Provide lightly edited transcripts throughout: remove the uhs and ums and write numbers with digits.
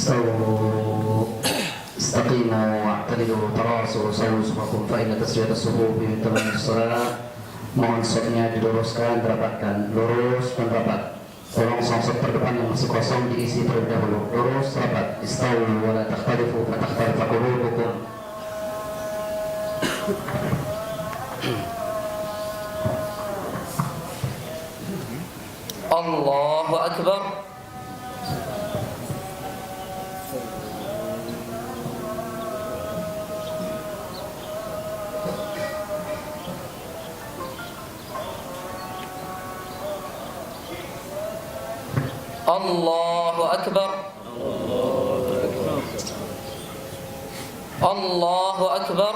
استووا استقيموا واعتدلوا تراصوا سووا صفكم فإن تسوية الصفوف من تمام الصلاة. Mohon sopnya diluruskan, dirapatkan, lurus dan rapat. Tolong songsop terdepan yang masih kosong diisi terlebih dahulu. Lurus, rapat. Istawu wa la takhtalifu fa takhtalifa qulubukum. Allahu Akbar. Allahu Akbar. Allahu Akbar.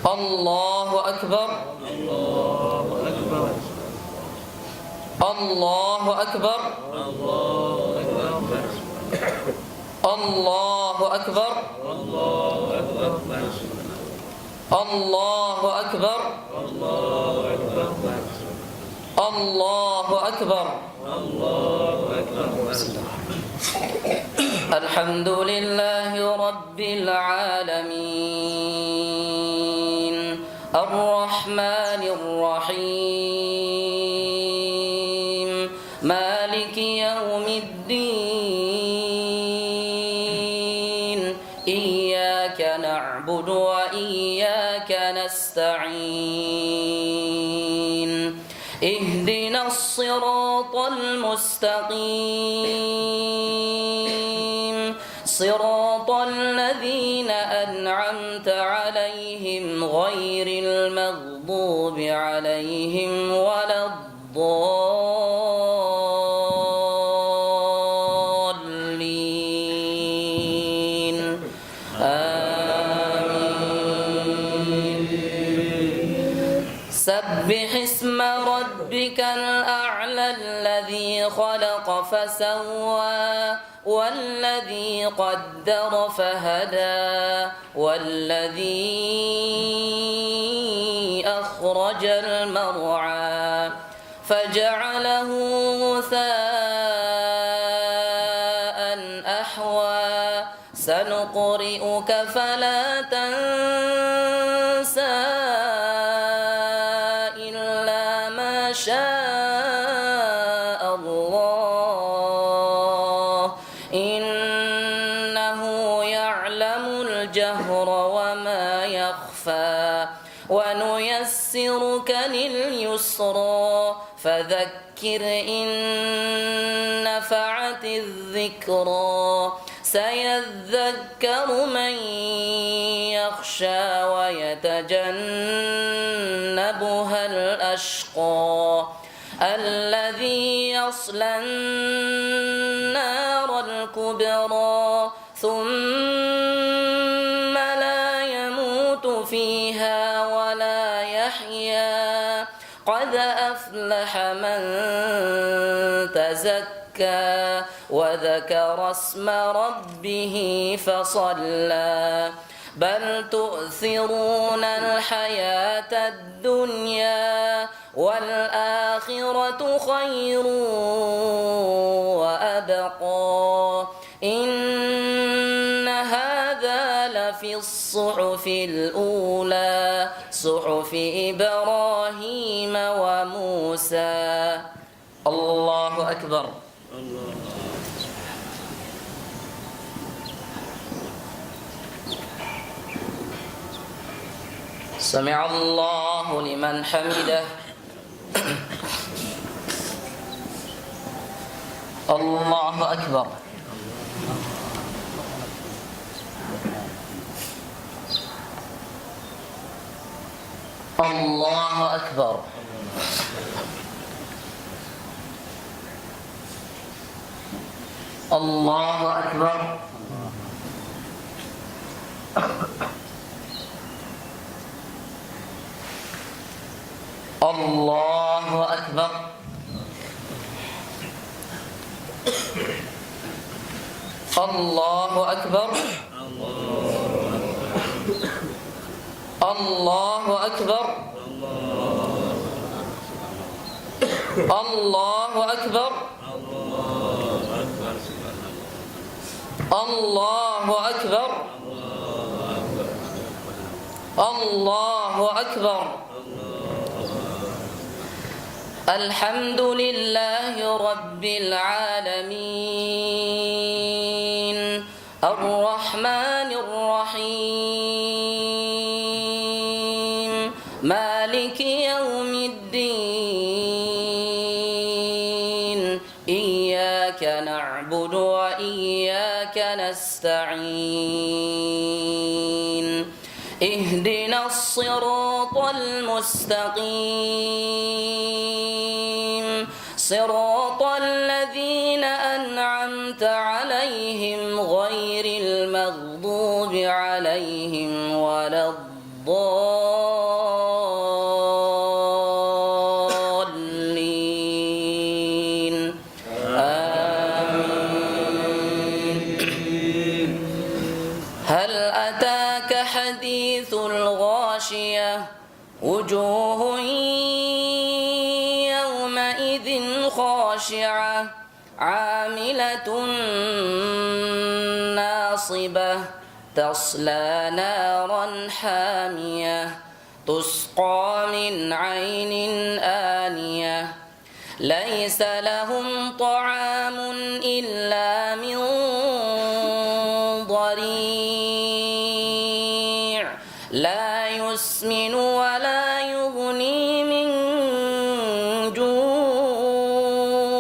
Allahu Akbar. Allahu Akbar. Allahu Akbar. Allahu Akbar. Allahu Akbar. Alhamdulillahi Rabbil Alamin Ar-Rahmanir Rahim Maliki Yawmiddin Iyyaka na'budu wa iyyaka nasta'in اهدنا الصراط المستقيم صراط الذين أنعمت عليهم غير المغضوب عليهم ولا الضالين آمين سبح اسم ربك الأعلى الذي خلق فسوى والذي قدر فهدى والذي أخرج المرعى فجعله غثاء أحوى سنقرئك فلا تنسى شاء الله إنه يعلم الجهر وما يخفى ونيسرك لليسرى فذكر إن نفعت الذكرى سيذكر من يخشى ويتجنبها الأشقى الذي يصلى النار الكبرى ثم لا يموت فيها ولا يحيا قد أفلح من تزكى وذكر اسم ربه فصلى بل تؤثرون الحياة الدنيا والآخرة خير وأبقى إن هذا لفي الصحف الأولى صحف إبراهيم وموسى الله أكبر سمع الله لمن حمده الله أكبر الله أكبر الله أكبر الله أكبر الله أكبر الله أكبر الله أكبر الله أكبر الله أكبر الحمد لله رب العالمين الرحمن الرحيم مالك يوم الدين إياك نعبد وإياك نستعين اهدنا الصراط المستقيم صراط الذين أنعمت عليهم غير المغضوب عليهم ولا الضالين آمين هل أتاك حديث الغاشية وجوه يومئذ خاشعة عاملة ناصبة تصلى نارا حامية تسقى من عين آنية ليس لهم طعام إلا من ضريع لا يسمن ولا يغني من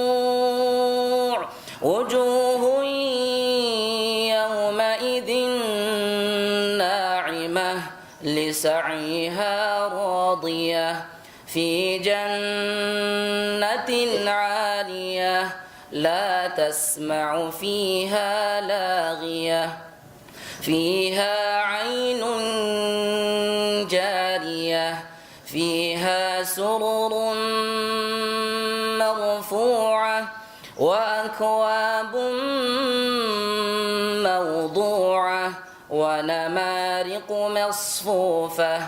جوع وجوه يومئذ ناعمة لسعيها راضية في جنة عالية لا تسمع فيها لاغية فيها عين جارية فيها سرر مرفوعة وأكواب موضوعة ونمارق مصفوفة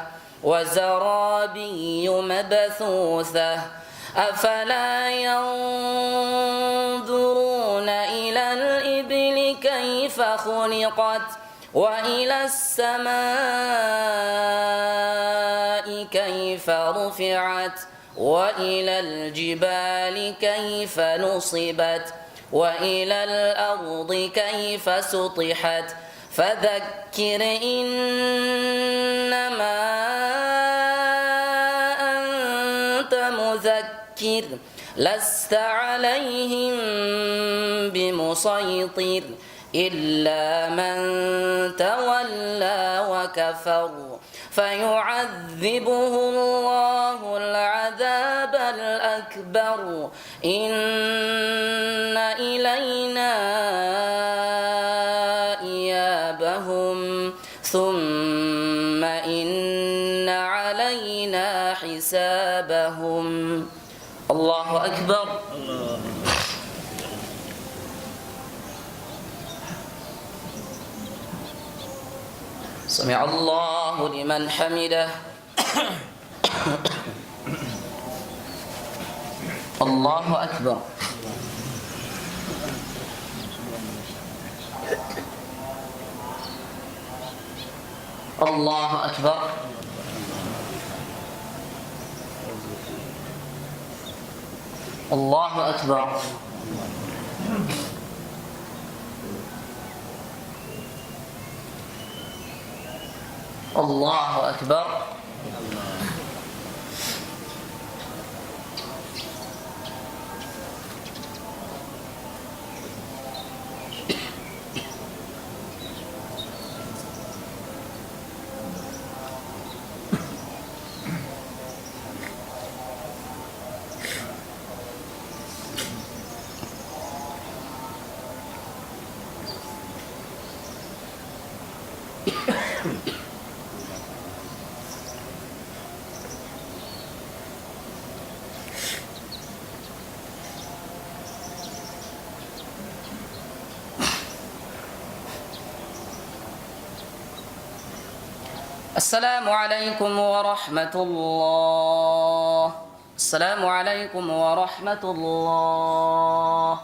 وزرابي مبثوثة أفلا ينظرون إلى الإبل كيف خلقت وإلى السماء كيف رفعت وإلى الجبال كيف نصبت وإلى الأرض كيف سطحت فذكر إنما أنت مذكر لست عليهم بمسيطر إلا من تولى وكفر فيعذبه الله العذاب الأكبر إن إلينا إيابهم ثم إن علينا حسابهم الله أكبر سمع الله لمن حمده الله أكبر الله أكبر الله أكبر الله أكبر السلام عليكم ورحمة الله. السلام عليكم ورحمة الله.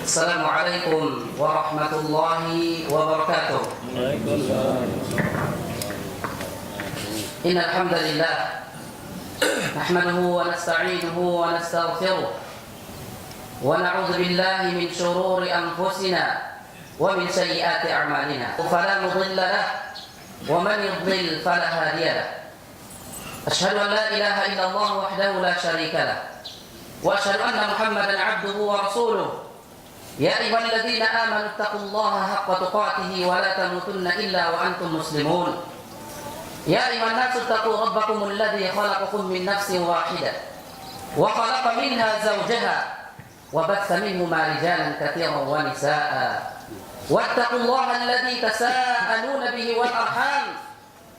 Assalamualaikum warahmatullahi wabarakatuh. Innal hamdalillah nahmaduhu wa nasta'inuhu wa nastaghfiruh wa na'udzu billahi min shururi anfusina wa min sayyiati a'malina. Fala mudilla lahu wa man yudlil fala hadiya lahu. Ashhadu an la ilaha illallah wahdahu la syarika lahu wa ashhadu anna Muhammadan 'abduhu wa rasuluh. يا أيها الذين آمنوا اتقوا الله حق تقاته ولا تموتن إلا وأنتم مسلمون يا أيها الناس اتقوا ربكم الذي خلقكم من نفس واحدة وخلق منها زوجها وبث منهما رجالا كثيرا ونساء واتقوا الله الذي تساءلون به والأرحام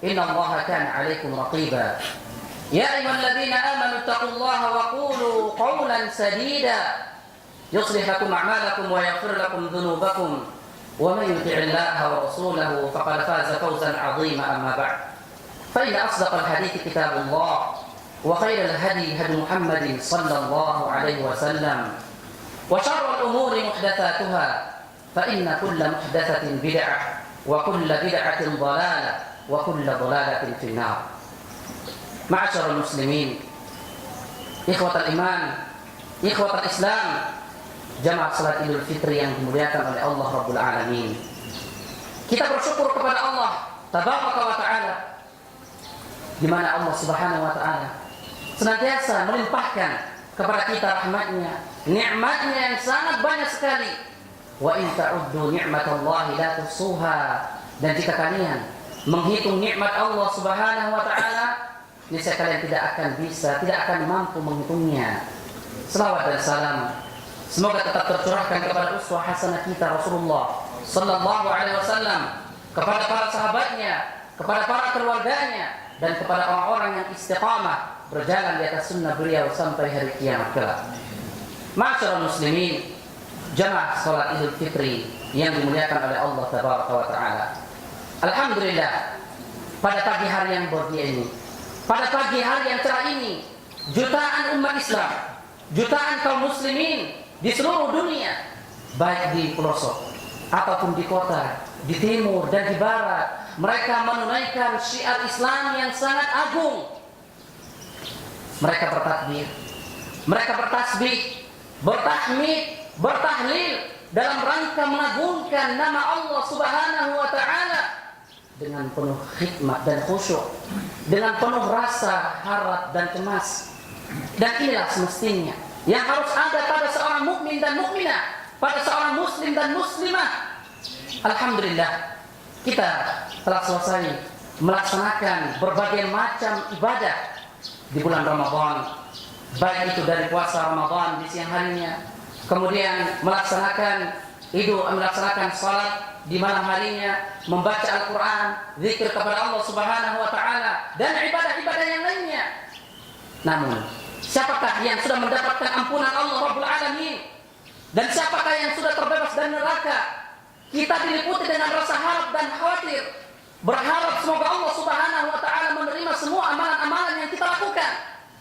إن الله كان عليكم رقيبا يا أيها الذين آمنوا اتقوا الله وقولوا قولا سديدا يصلح لكم أعمالكم ويغفر لكم ذنوبكم ومن يطع الله ورسوله فقد فاز فوزا عظيما. أما بعد فإن أصدق الحديث كتاب الله وخير الهدي هدي محمد صلى الله عليه وسلم وشر الأمور محدثاتها فإن كل محدثة بدعة وكل بدعة ضلالة وكل ضلالة في النار. معاشر المسلمين إخوة الإيمان إخوة الإسلام, jamaah salat Idul Fitri yang dimuliakan oleh Allah Rabbul Alamin. Kita bersyukur kepada Allah Tabaraka wa Ta'ala, di mana Allah Subhanahu wa Ta'ala senantiasa melimpahkan kepada kita rahmatnya, nikmatnya yang sangat banyak sekali. Wa in ta'uddu ni'matallahi la tuhsuha. Dan jika kalian menghitung nikmat Allah Subhanahu wa Ta'ala, niscaya kalian tidak akan mampu menghitungnya. Selawat dan salam semoga tetap tercurahkan kepada uswah hasanah kita Rasulullah sallallahu alaihi wasallam, kepada para sahabatnya, kepada para keluarganya, dan kepada orang-orang yang istiqamah berjalan di atas sunnah beliau sampai hari kiamat kelak. Ma'asyiral muslimin, jamaah salat Idul Fitri yang dimuliakan oleh Allah Tabaraka wa Ta'ala. Alhamdulillah, pada pagi hari yang bahagia ini, pada pagi hari yang cerah ini, jutaan umat Islam, jutaan kaum muslimin di seluruh dunia, baik di pelosok ataupun di kota, di timur dan di barat, mereka menunaikan syiar Islam yang sangat agung. Mereka bertakbir, mereka bertasbih, bertahmid, bertahlil dalam rangka mengagungkan nama Allah Subhanahu wa Ta'ala dengan penuh hikmat dan khusyuk, dengan penuh rasa harap dan cemas. Dan inilah semestinya yang harus ada pada seorang mukmin dan mukminah, pada seorang muslim dan muslimah. Alhamdulillah, kita telah selesai melaksanakan berbagai macam ibadah di bulan Ramadan, baik itu dari puasa Ramadan di siang harinya, kemudian melaksanakan salat di malam harinya, membaca Al-Quran, zikir kepada Allah Subhanahu wa Ta'ala, dan ibadah-ibadah yang lainnya. Namun, siapakah yang sudah mendapatkan ampunan Allah Rabbul Alamin? Dan siapakah yang sudah terbebas dari neraka? Kita diliputi dengan rasa harap dan khawatir, berharap semoga Allah Subhanahu wa Ta'ala menerima semua amalan-amalan yang kita lakukan,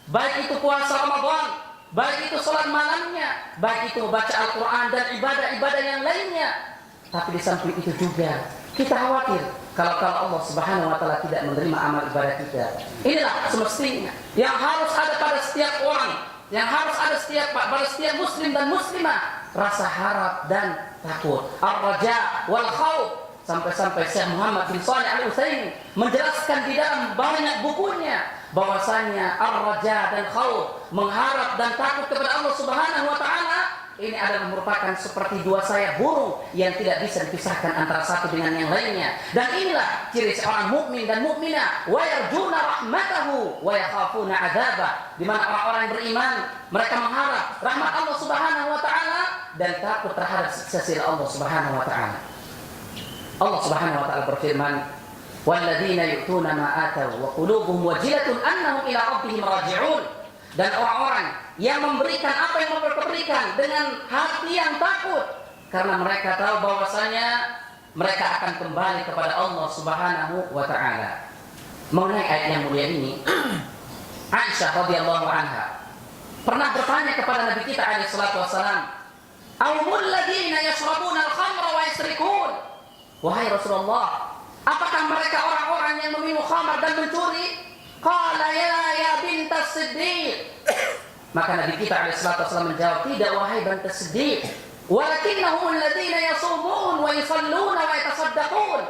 baik itu puasa Ramadan, baik itu salat malamnya, baik itu baca Al-Quran dan ibadah-ibadah yang lainnya. Tapi di samping itu juga kita khawatir kalau Allah Subhanahu wa Ta'ala tidak menerima amal ibadah kita. Inilah semestinya yang harus ada pada setiap orang, yang harus ada pada setiap muslim dan muslimah, rasa harap dan takut, ar-raja wal khauf. Sampai-sampai Syekh Muhammad bin Shalih Al-Utsaimin menjelaskan di dalam banyak bukunya bahwasanya ar-raja dan khauf, mengharap dan takut kepada Allah Subhanahu wa Ta'ala, ini adalah merupakan seperti dua sayap burung yang tidak bisa dipisahkan antara satu dengan yang lainnya. Dan inilah ciri seorang mukmin dan mukminah, wa yarjuna rahmatahu wa yakhafuna adzabah, di mana orang-orang yang beriman mereka mengharap rahmat Allah Subhanahu wa Ta'ala dan takut terhadap siksa Allah Subhanahu wa Ta'ala. Allah Subhanahu wa Ta'ala berfirman, walladzina yu'tuna ma ataw wa qulubuhum wajilatun annahum ila rabbihim raji'un. Dan orang-orang yang memberikan apa yang mereka berikan dengan hati yang takut, karena mereka tahu bahwasanya mereka akan kembali kepada Allah Subhanahu wa Ta'ala. Mengenai ayat yang mulia ini, Aisyah radhiyallahu anha pernah bertanya kepada Nabi kita alaihi salatu wasalam, "Awmul ladina yashrabuna al-khamra wa yasrikun?" Wahai Rasulullah, apakah mereka orang-orang yang meminum khamar dan mencuri? Qala ya bintas Siddiq. Maka Nabi kita alaihi salatu wasallam menjawab, tidak wahai bintas Siddiq, walakinnahum alladhina yasumun wa yusalluna wa yatasaddaqun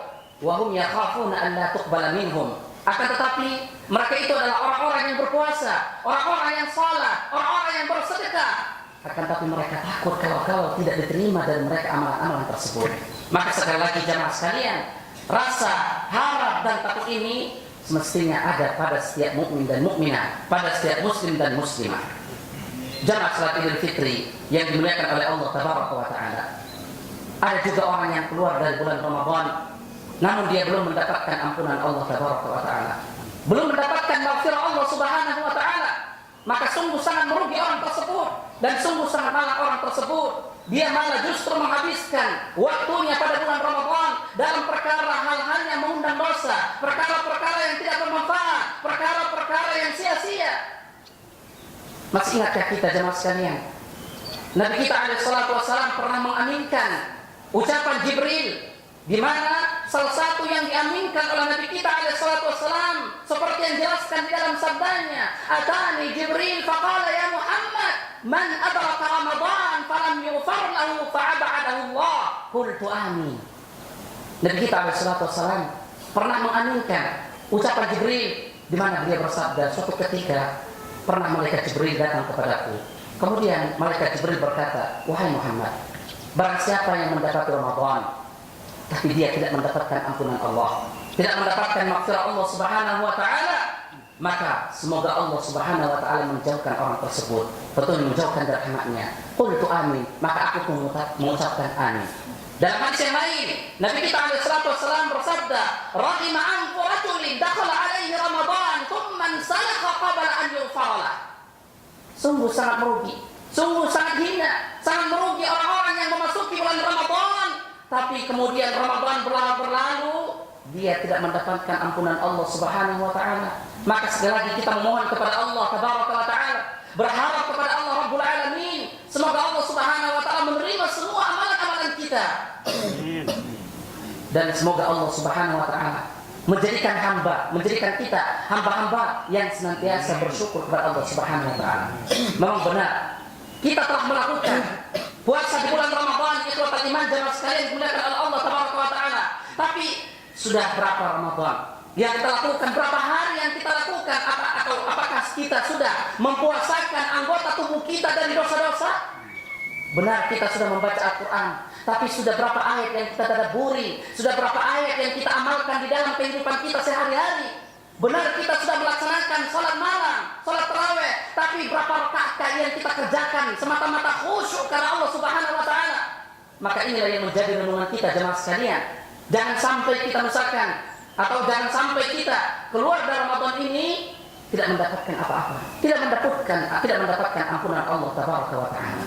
wa hum yakhafuna an la tuqbala minhum. Akan tetapi mereka itu adalah orang-orang yang berpuasa, orang-orang yang salat, orang-orang yang bersedekah. Akan tetapi mereka takut kalau tidak diterima dari mereka amalan-amalan tersebut. Maka sekali lagi jamaah sekalian, rasa harap dan takut ini semestinya ada pada setiap mukmin dan mukminah, pada setiap muslim dan muslimah. Jamaah salat Idul Fitri yang dimuliakan oleh Allah Tabaraka wa Ta'ala. Ada juga orang yang keluar dari bulan Ramadan namun dia belum mendapatkan ampunan Allah Tabaraka wa Ta'ala, belum mendapatkan maghfirah Allah Subhanahu wa Ta'ala. Maka sungguh sangat merugi orang tersebut, dan sungguh sangat malah orang tersebut. Dia malah justru menghabiskan waktunya pada bulan Ramadan dalam perkara hal-hal yang mengundang dosa, perkara-perkara yang tidak bermanfaat, perkara-perkara yang sia-sia. Masih ingatkah kita jemaah sekalian, Nabi kita alaihi salatu wassalam pernah mengaminkan ucapan Jibril, di mana salah satu yang diaminkan oleh Nabi kita alaihi salatu wassalam seperti yang dijelaskan di dalam sabdanya, "Atani Jibril faqala ya Muhammad, man adraka Ramadan falam yughfar lahu fa'abadahu Allah." Qultu amin. Nabi kita alaihi salatu wassalam pernah mengaminkan ucapan Jibril, di mana dia bersabda, suatu ketika pernah malaikat Jibril datang kepadaku. Kemudian malaikat Jibril berkata, "Wahai Muhammad, barang siapa yang mendapati Ramadan tapi dia tidak mendapatkan ampunan Allah, tidak mendapatkan maghfirah Allah Subhanahu wa Ta'ala, maka semoga Allah Subhanahu wa Ta'ala menjauhkan orang tersebut, betul menjauhkan dari rahmatnya." Qultu amin, maka aku mengucapkan amin. Dalam hadis yang lain, Nabi kita alaihi salatu wassalam bersabda, "Rahima anfu rajulin dakhala alaihi Ramadan thumma salakha qabla an yughfara lah." Sungguh sangat merugi, sungguh sangat hina, sangat merugi orang-orang yang memasuki bulan Ramadan, tapi kemudian Ramadan berlalu, dia tidak mendapatkan ampunan Allah Subhanahu wa Ta'ala. Maka sekali lagi kita memohon kepada Allah Tabaraka wa Ta'ala, berharap kepada Allah Rabbul Alamin, semoga Allah Subhanahu wa Ta'ala menerima semua amalan-amalan kita, dan semoga Allah Subhanahu wa Ta'ala menjadikan kita hamba-hamba yang senantiasa bersyukur kepada Allah Subhanahu wa Ta'ala. Memang benar kita telah melakukan puasa di bulan Ramadan, ikhwatal iman jamaah sekalian dimuliakan oleh Allah Tabaraka wa Ta'ala. Tapi sudah berapa Ramadan yang kita lakukan, berapa hari yang kita lakukan, atau apakah kita sudah mempuasakan anggota tubuh kita dari dosa-dosa? Benar kita sudah membaca Al-Quran, tapi sudah berapa ayat yang kita tadabburi, sudah berapa ayat yang kita amalkan di dalam kehidupan kita sehari-hari? Benar kita sudah melaksanakan sholat malam, sholat tarawih, tapi berapa rakaat yang kita kerjakan semata-mata khusyuk karena Allah Subhanahu wa Ta'ala? Maka inilah yang menjadi renungan kita jemaah sekalian. Jangan sampai kita misalkan, atau jangan sampai kita keluar dari Ramadan ini tidak mendapatkan apa-apa, tidak mendapatkan ampunan Allah Tabaraka wa Ta'ala.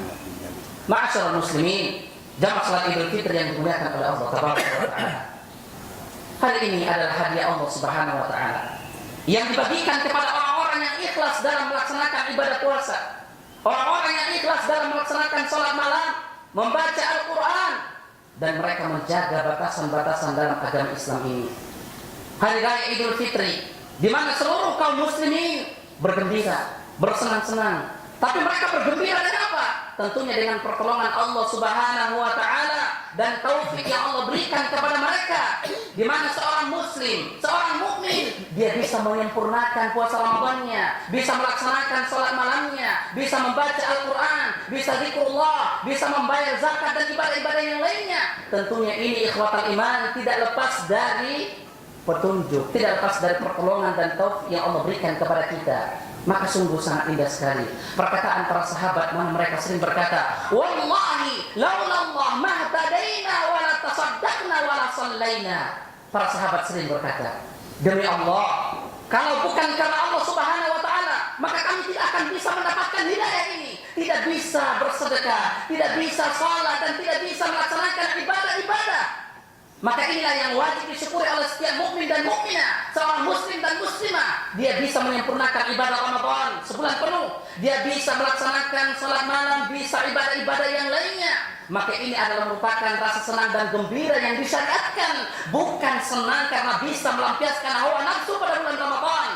Ma'asyiral muslimin, jamaah salat Idul Fitri yang dimuliakan oleh Allah Tabaraka wa Ta'ala. Hari ini adalah hadiah Allah Subhanahu wa Ta'ala yang dibagikan kepada orang-orang yang ikhlas dalam melaksanakan ibadah puasa, orang-orang yang ikhlas dalam melaksanakan sholat malam, membaca Al-Quran, dan mereka menjaga batasan-batasan dalam agama Islam ini. Hari Raya Idul Fitri, di mana seluruh kaum muslimin bergembira, bersenang-senang. Tapi mereka bergembira dengan apa? Tentunya dengan pertolongan Allah Subhanahu wa Ta'ala dan taufik yang Allah berikan kepada mereka, di mana seorang muslim, seorang mukmin, dia bisa menyempurnakan puasa Ramadannya, bisa melaksanakan sholat malamnya, bisa membaca Al-Quran, bisa zikrullah, bisa membayar zakat dan ibadah-ibadah yang lainnya. Tentunya ini ikhwatal iman tidak lepas dari petunjuk, tidak lepas dari pertolongan dan taufik yang Allah berikan kepada kita. Maka sungguh sangat indah sekali perkataan para sahabat, mana mereka sering berkata, "Wallahi laulallah mahtadaina wa la tasaddaqna wa la sallaina." Para sahabat sering berkata, demi Allah, kalau bukan karena Allah Subhanahu wa Ta'ala, maka kami tidak akan bisa mendapatkan hidayah ini, tidak bisa bersedekah, tidak bisa salat, dan tidak bisa melaksanakan ibadah-ibadah. Maka inilah yang wajib disyukuri oleh setiap mukmin dan mukminah, seorang muslim dan muslimah. Dia bisa menyempurnakan ibadah Ramadan sebulan penuh. Dia bisa melaksanakan salat malam, bisa ibadah-ibadah yang lainnya. Maka ini adalah merupakan rasa senang dan gembira yang disyariatkan, bukan senang karena bisa melampiaskan hawa nafsu pada bulan Ramadan.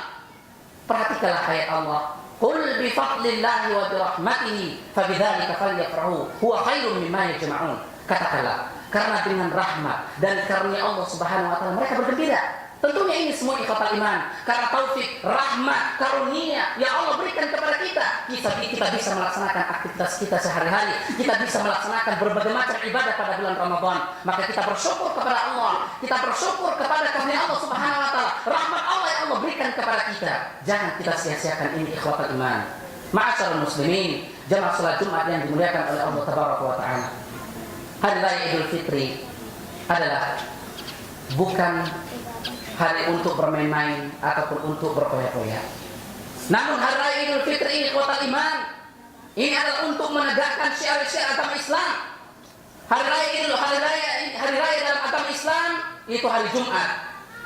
Perhatikanlah ayat Allah. Qul bi fadlillahi wa bi rahmatihi fabidzalika falyafrahu huwa khairum mimma yajma'un. Katakanlah, karena dengan rahmat dan karunia Allah Subhanahu wa taala mereka bergembira. Tentunya ini semua ikhwatal iman, karena taufik, rahmat, karunia yang Allah berikan kepada kita. Kita bisa melaksanakan aktivitas kita sehari-hari, kita bisa melaksanakan berbagai macam ibadah pada bulan Ramadan. Maka kita bersyukur kepada Allah, kita bersyukur kepada karunia Allah Subhanahu wa taala, rahmat Allah yang Allah berikan kepada kita. Jangan kita sia-siakan ini ikhwatal iman. Ma'asyiral muslimin, jamaah salat Jumat yang dimuliakan oleh Allah Tabaraka wa taala. Hari Raya Idul Fitri adalah bukan hari untuk bermain-main ataupun untuk berpoya-poya. Namun hari Raya Idul Fitri ini ikhwatal iman, ini adalah untuk menegakkan syiar-syiar agama Islam. Hari Raya dalam agama Islam itu hari Jumat.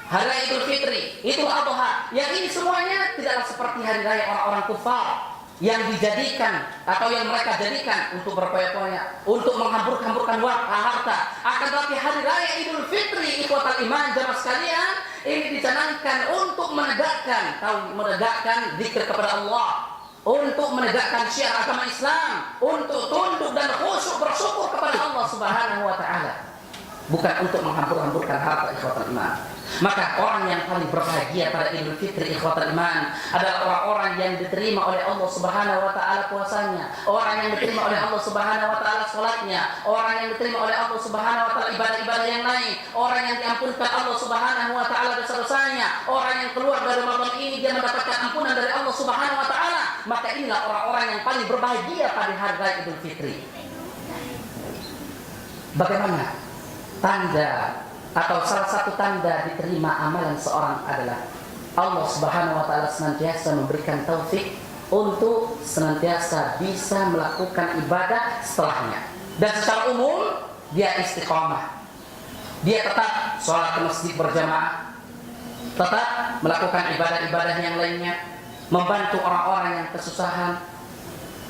Hari Raya Idul Fitri itu Adha. Yang ini semuanya tidaklah seperti hari raya orang-orang kufar yang dijadikan atau yang mereka jadikan untuk berpoya-poya, untuk menghambur-hamburkan harta. Akan tetapi hari raya Idul Fitri ikhwatal iman jamaah sekalian, ini dicanangkan untuk menegakkan zikir kepada Allah, untuk menegakkan syiar agama Islam, untuk tunduk dan khusyuk bersyukur kepada Allah Subhanahu wa taala, bukan untuk menghambur-hamburkan harta ikhwatal iman. Maka orang yang paling berbahagia pada Idul Fitri ikhwatal iman adalah orang-orang yang diterima oleh Allah Subhanahu wa taala puasanya, orang yang diterima oleh Allah Subhanahu wa taala salatnya, orang yang diterima oleh Allah Subhanahu wa taala ibadah-ibadah yang lain, orang yang diampunkan Allah Subhanahu wa taala dosa-dosanya, orang yang keluar dari Ramadan ini dia mendapatkan ampunan dari Allah Subhanahu wa taala. Maka inilah orang-orang yang paling berbahagia pada hari raya Idul Fitri. Bagaimana tanda atau salah satu tanda diterima amalan seorang adalah Allah Subhanahu wa taala senantiasa memberikan taufik untuk senantiasa bisa melakukan ibadah setelahnya. Dan secara umum dia istiqamah. Dia tetap sholat ke masjid berjamaah, tetap melakukan ibadah-ibadah yang lainnya, membantu orang-orang yang kesusahan.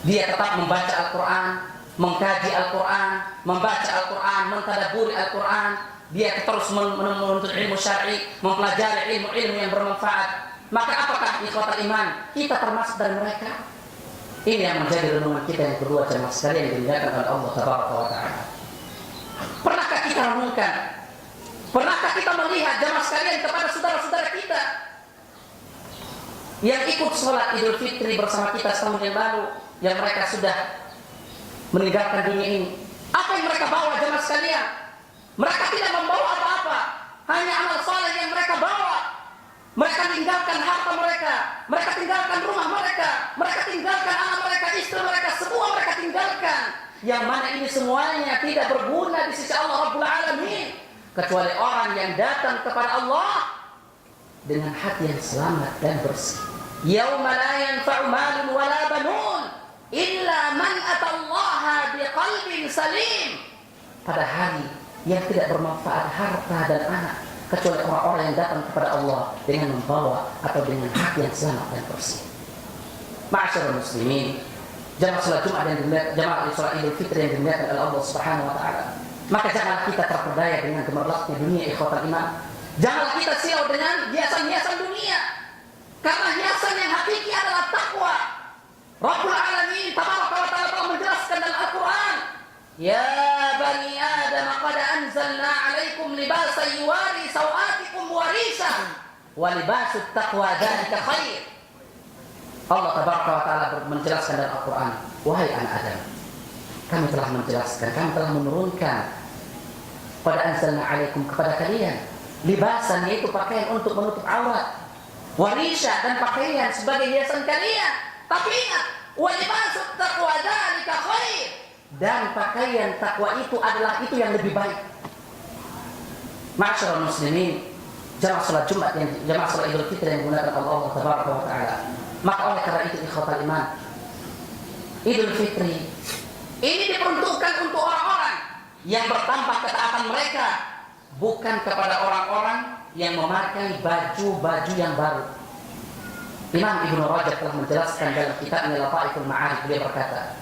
Dia tetap membaca Al-Quran, mengkaji Al-Quran, membaca Al-Quran, mentadabburi Al-Quran. Dia terus menuntut ilmu syar'i, mempelajari ilmu-ilmu yang bermanfaat. Maka apakah ikhwatal iman kita termasuk dari mereka? Ini yang menjadi renungan kita yang kedua jemaah sekalian yang dimuliakan oleh Allah Tabaraka wa taala. Pernahkah kita renungkan? Pernahkah kita melihat jemaah sekalian kepada saudara-saudara kita yang ikut sholat Idul Fitri bersama kita setahun yang lalu, yang mereka sudah meninggalkan dunia ini? Apa yang mereka bawa jemaah sekalian? Mereka tidak membawa apa-apa, hanya amal saleh yang mereka bawa. Mereka tinggalkan harta mereka, mereka tinggalkan rumah mereka, mereka tinggalkan anak mereka, istri mereka, semua mereka tinggalkan. Yang mana ini semuanya tidak berguna di sisi Allah Rabbul Alamin, kecuali orang yang datang kepada Allah dengan hati yang selamat dan bersih. Yauma la yanfa'u malun wala banun illa man atallaha biqalbin salim. Pada hari yang tidak bermanfaat harta dan anak kecuali orang-orang yang datang kepada Allah dengan membawa atau dengan hati yang selamat dan bersih. Ma'asyiral muslimin, jamaah salat Jumat yang dimuliakan, jamaah salat Idul Fitri yang dimuliakan oleh Allah Subhanahu wa taala. Maka janganlah kita terperdaya dengan gemerlapnya dunia ikhwatal iman. Janganlah kita silau dengan hiasan-hiasan dunia. Karena hiasan yang hakiki adalah takwa. Rabbul Alamin Tabaraka wa taala telah menjelaskan dalam Al-Qur'an, ya bani Adam qad anzalna 'alaikum libasan yuwari sawatikum wa rishan wa libasut taqwa dzalika khair. Allah Tabaraka wa taala menjelaskan dalam Al-Qur'an, wahai anak Adam, kami telah menjelaskan, kami telah menurunkan pada anzalna 'alaikum kepada kalian libasan, yaitu pakaian untuk menutup aurat, warisha dan pakaian sebagai hiasan kalian. Tapi ingat, wa libasut taqwa dzalika khair, dan pakaian takwa itu adalah itu yang lebih baik. Ma'asyiral muslimin, jamaah salat Jumat yang jamaah salat Idul Fitri yang digunakan oleh Allah Tabaraka wa taala. Maka oleh karena itu ikhwatal iman, Idul Fitri ini diperuntukkan untuk orang-orang yang bertambah ketaatan mereka bukan kepada orang-orang yang memakai baju-baju yang baru. Imam Ibnu Rajab telah menjelaskan dalam kitabnya Lataiful Ma'arif, beliau berkata,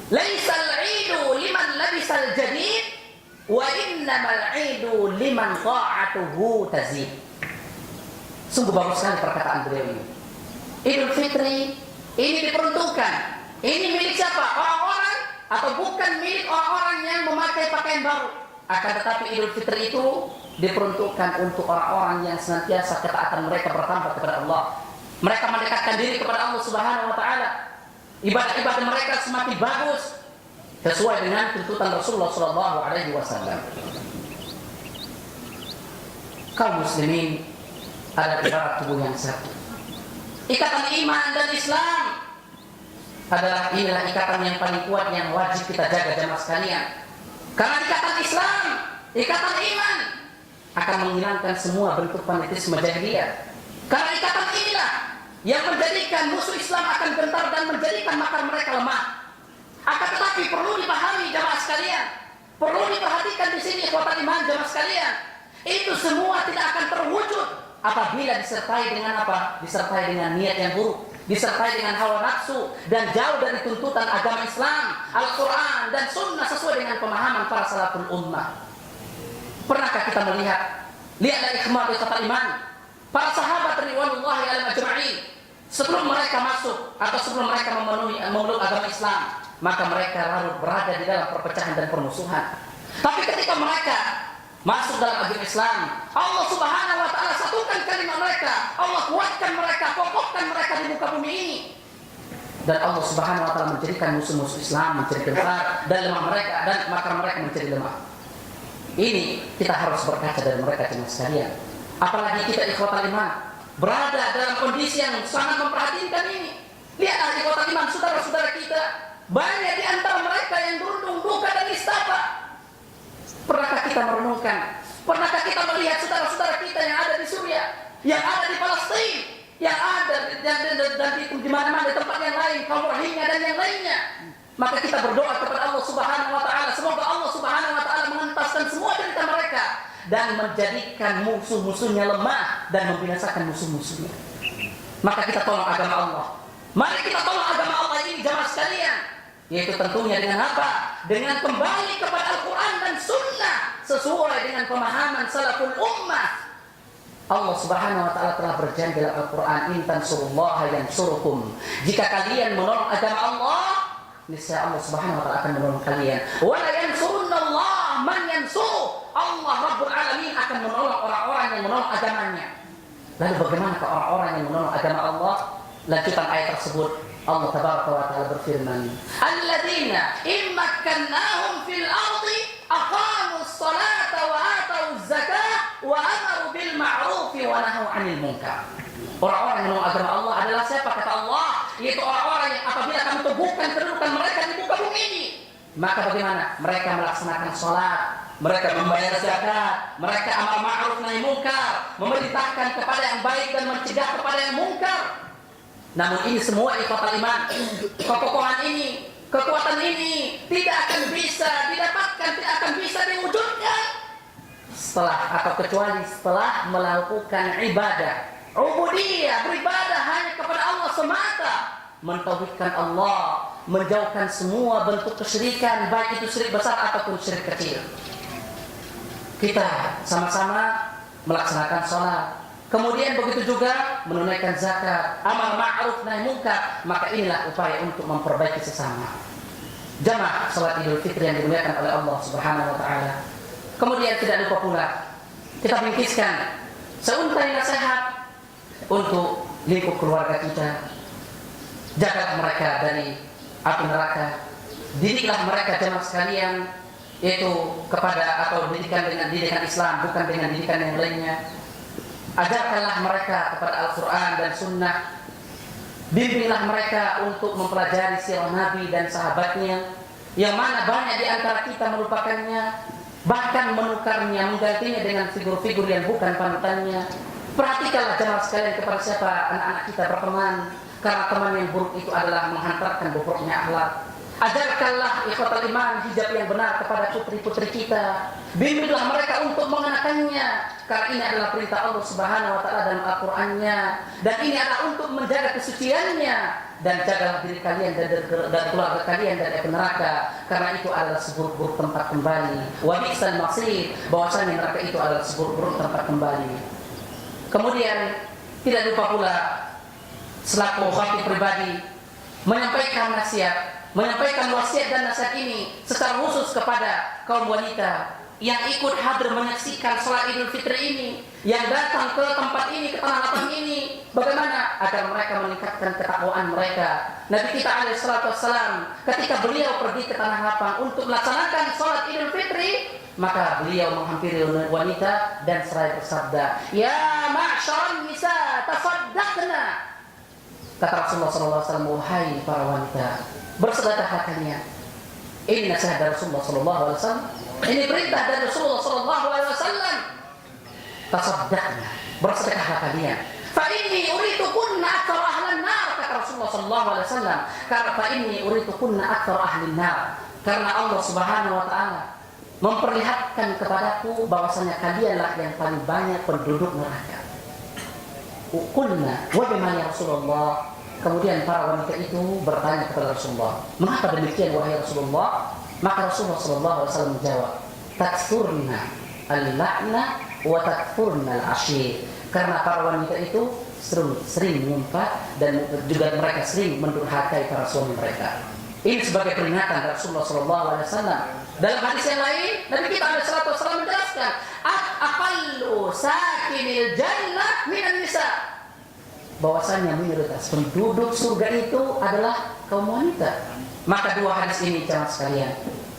"Laisal 'idu liman labisal jadid, wa innamal 'idu liman ta'atuhu tazid." Sungguh bagus sekali perkataan beliau ini. Idul Fitri ini diperuntukkan. Ini milik siapa? Orang-orang atau bukan milik orang-orang yang memakai pakaian baru. Akan tetapi Idul Fitri itu diperuntukkan untuk orang-orang yang senantiasa ketaatan mereka bertambah kepada Allah. Mereka mendekatkan diri kepada Allah Subhanahu wa taala. Ibadah-ibadah mereka semakin bagus sesuai dengan tuntutan Rasulullah sallallahu alaihi wasallam. Kaum muslimin adalah ibarat tubuh yang satu. Ikatan iman dan Islam adalah inilah ikatan yang paling kuat yang wajib kita jaga jamaah sekalian. Karena ikatan Islam, ikatan iman akan menghilangkan semua bentuk fanatisme jahiliyah. Karena ikatan inilah yang menjadikan musuh Islam akan gentar dan menjadikan makar mereka lemah. Akan tetapi perlu dipahami jamaah sekalian, perlu diperhatikan di sini ikhwatal iman jamaah sekalian. Itu semua tidak akan terwujud apabila disertai dengan apa? Disertai dengan niat yang buruk, disertai dengan hawa nafsu dan jauh dari tuntutan agama Islam, Al-Quran dan Sunnah sesuai dengan pemahaman para salaful ummah. Pernahkah kita melihat? Lihatlah ikhmal ikhwatal iman. Para sahabat ridwanullahi alaihim ajma'in, sebelum mereka masuk atau sebelum mereka memeluk agama Islam, maka mereka larut berada di dalam perpecahan dan permusuhan. Tapi ketika mereka masuk dalam agama Islam, Allah Subhanahu wa taala satukan kalimat mereka, Allah kuatkan mereka, kokohkan mereka di muka bumi ini. Dan Allah Subhanahu wa taala menjadikan musuh-musuh Islam menjadi gentar dan lemah mereka, dan makar mereka menjadi lemah. Ini kita harus berkaca dari mereka jemaah sekalian. Apalagi kita ikhwatal iman berada dalam kondisi yang sangat memperhatikan ini. Lihat ikhwatal iman, saudara-saudara kita, banyak di antara mereka yang berundung duka dan nistapa. Pernahkah kita merenungkan? Pernahkah kita melihat saudara-saudara kita yang ada di Suriah, yang ada di Palestina, yang ada dan di mana-mana di tempat yang lain, kaum Rohingya dan yang lainnya? Maka kita berdoa kepada Allah Subhanahu wa taala, semoga Allah Subhanahu wa taala mengentaskan semua derita mereka dan menjadikan musuh-musuhnya lemah dan membinasakan musuh-musuhnya. Maka kita tolong agama Allah. Mari kita tolong agama Allah ini jamaah sekalian. Yaitu tentunya dengan apa? Dengan kembali kepada Al-Quran dan Sunnah sesuai dengan pemahaman salaful ummah. Allah Subhanahu wa taala telah berjanji dalam Al-Quran, "In tansurullaha yansurkum." Jika kalian menolong agama Allah, niscaya Allah Subhanahu wa taala akan menolong kalian. Wa la yansurunnallaha man yansur. Allah Rabbul Alamin akan menolong orang-orang yang menolong agamanya. Lalu bagaimana ke orang-orang yang menolong agama Allah? Lanjutan ayat tersebut, Allah Tabaraka wa taala berfirman, "Alladzina immakkannahum fil ardi aqamus salata wa atauz zakah wa amaru bil ma'ruf wa nahaw 'anil munkar." Orang-orang yang menolong agama Allah adalah siapa kata Allah? Yaitu orang-orang yang apabila kami teguhkan kedudukan mereka di muka bumi ini, maka bagaimana? Mereka melaksanakan salat, mereka membayar zakat, mereka amal ma'ruf nahi munkar, memerintahkan kepada yang baik dan mencegah kepada yang munkar. Namun ini semua ikhwatal iman, kekokohan ini, kekuatan ini tidak akan bisa didapatkan, tidak akan bisa diwujudkan setelah atau kecuali setelah melakukan ibadah, ubudiyah, beribadah hanya kepada Allah semata, mentauhidkan Allah, menjauhkan semua bentuk kesyirikan, baik itu syirik besar ataupun syirik kecil. Kita sama-sama melaksanakan sholat, kemudian begitu juga menunaikan zakat, amal ma'ruf nahi munkar, maka inilah upaya untuk memperbaiki sesama. Jamaah salat Idul Fitri yang dimuliakan oleh Allah Subhanahu wa taala. Kemudian tidak lupa pula kita bingkiskan seuntai nasihat untuk lingkup keluarga kita. Jagalah mereka dari api neraka. Didiklah mereka jamaah sekalian yaitu kepada atau didikan dengan didikan Islam, bukan dengan didikan yang lainnya. Ajarkanlah mereka kepada Al-Quran dan Sunnah. Bimbinglah mereka untuk mempelajari sirah Nabi dan sahabatnya, yang mana banyak di antara kita melupakannya, bahkan menukarnya, menggantinya dengan figur-figur yang bukan panutannya. Perhatikanlah jemaah sekalian kepada siapa anak-anak kita berteman, karena teman yang buruk itu adalah menghantarkan bobroknya akhlak. Ajarkanlah ikhwatal iman hijab yang benar kepada putri-putri kita. Bimbinglah mereka untuk mengenakannya, karena ini adalah perintah Allah Subhanahu wa taala dalam Al-Qur'annya, dan ini adalah untuk menjaga kesuciannya. Dan jagalah diri kalian dan keluarga kalian dari api neraka, karena itu adalah seburuk-buruk tempat kembali. Wa bi'sal masir, bahwasanya neraka itu adalah seburuk-buruk tempat kembali. Kemudian tidak lupa pula selaku khatib pribadi menyampaikan nasihat, menyampaikan wasiat dan nasihat ini secara khusus kepada kaum wanita yang ikut hadir menyaksikan sholat Idul Fitri ini, yang datang ke tempat ini, ke tanah lapang ini. Bagaimana agar mereka meningkatkan ketakwaan mereka? Nabi kita alaihi salatu wassalam ketika beliau pergi ke tanah lapang untuk melaksanakan sholat Idul Fitri, maka beliau menghampiri wanita dan seraya bersabda, "Ya ma'syaran nisa, tasaddaqna." Kata Rasulullah SAW, "Wahai para wanita, bersedekahlah kalian." Ini nasihat dari Rasulullah SAW. Ini perintah dari Rasulullah SAW. Tasaddaqna, bersedekahlah kalian. Fa inni uritukunna aktsar ahlan nar, kata Rasulullah SAW. Karena fa inni uritukunna aktsar ahli nar. Karena Allah Subhanahu wa taala memperlihatkan kepadaku bahwasanya kalianlah yang paling banyak penduduk neraka. Qulna wa bima ya Rasulullah. Kemudian para wanita itu bertanya kepada Rasulullah, "Mengapa demikian wahai Rasulullah?" Maka Rasulullah SAW menjawab, "Takfurna al-la'na wa takfurna al-ashir." Karena para wanita itu sering menyumpah dan juga mereka sering mendurhakai para suami mereka. Ini sebagai peringatan dari Rasulullah SAW. Dalam hadis yang lain, Nabi kita alaihi salatu wasallam menjelaskan, "Aqallu sakinil jannah minan nisa." Bahwasanya mayoritas penduduk surga itu adalah kaum wanita. Maka dua hadis ini jamaah sekalian,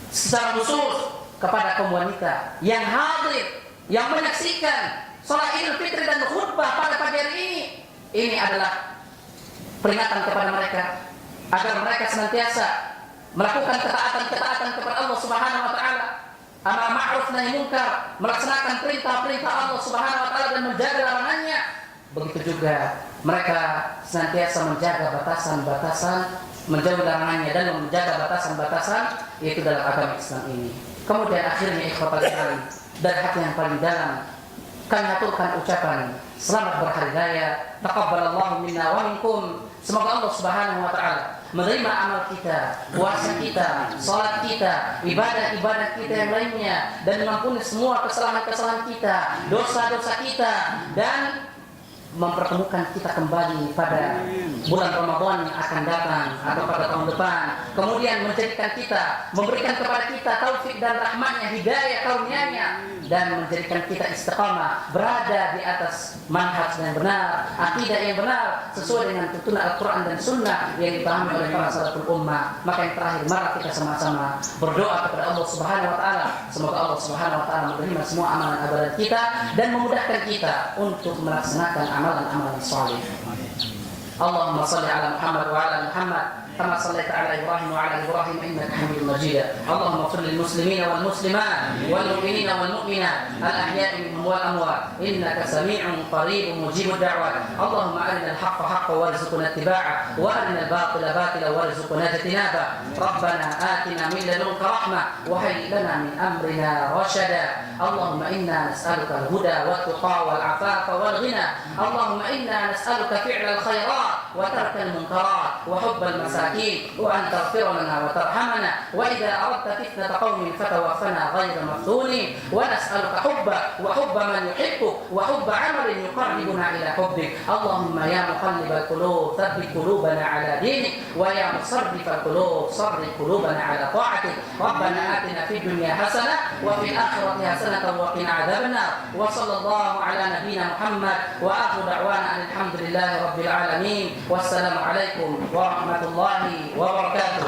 secara khusus kepada kaum wanita yang hadir, yang menyaksikan sholat Idul Fitri dan khutbah pada pagi hari ini adalah peringatan kepada mereka agar mereka senantiasa melakukan ketaatan kepada Allah Subhanahu wa taala, amar ma'ruf nahi munkar, melaksanakan perintah-perintah Allah Subhanahu wa taala dan menjaga larangannya. Begitu juga mereka senantiasa menjaga batasan-batasan, menjauhi larangannya dan menjaga batasan-batasan yaitu dalam agama Islam ini. Kemudian akhirnya ikhwatal iman, dari hati yang paling dalam kami aturkan ucapan selamat berhari raya, taqabbalallahu minna wa minkum. Semoga Allah Subhanahu wa taala menerima amal kita, puasa kita, salat kita, ibadah-ibadah kita yang lainnya, dan mengampuni semua kesalahan-kesalahan kita, dosa-dosa kita, dan mempertemukan kita kembali pada bulan Ramadan yang akan datang atau pada tahun depan. Kemudian menjadikan kita, memberikan kepada kita taufik dan rahmatnya, hidayah karunia-Nya, dan menjadikan kita istiqamah, berada di atas manhaj yang benar, akidah yang benar, sesuai dengan tuntunan Al-Quran dan Sunnah yang dipahami oleh para salaful ummah. Maka yang terakhir, mari kita sama-sama berdoa kepada Allah Subhanahu wa taala. Semoga Allah Subhanahu wa taala menerima semua amalan ibadah kita dan memudahkan kita untuk melaksanakan amalan-amalan saleh. Allahumma shalli ala Muhammad wa ala Muhammad كما صليت على إبراهيم وعلى إبراهيم إنك حميد مجيد. اللهم اغفر للمسلمين والمسلمات والمؤمنين والمؤمنات الأحياء منهم والأموات إنك سميع قريب مجيب الدعوات. اللهم أرنا الحق حقا وارزقنا اتباعه وأرنا الباطل باطلا وارزقنا اجتنابه. ربنا آتنا من لدنك رحمة وهيئ لنا من أمرنا رشدا. اللهم إنا نسألك الهدى والتقى والعفاف والغنى. اللهم إنا نسألك فعل الخيرات وترك المنكرات وحب المساكين وأن تغفر لنا وترحمنا. وإذا أردت فتنة قوم فتوفنا غير مفتونين. ونسألك حبك وحب من يحبك وحب عمل يقربنا إلى حبك. اللهم يا مقلب القلوب ثبت قلوبنا على دينك ويا مصرف القلوب صرف قلوبنا على طاعتك. ربنا آتنا في الدنيا حسنة وفي الآخرة حسنة وقنا عذاب النار. وصلى الله على نبينا محمد وآخر دعوانا أن الحمد لله رب العالمين. والسلام عليكم ورحمة الله wabarakatuh.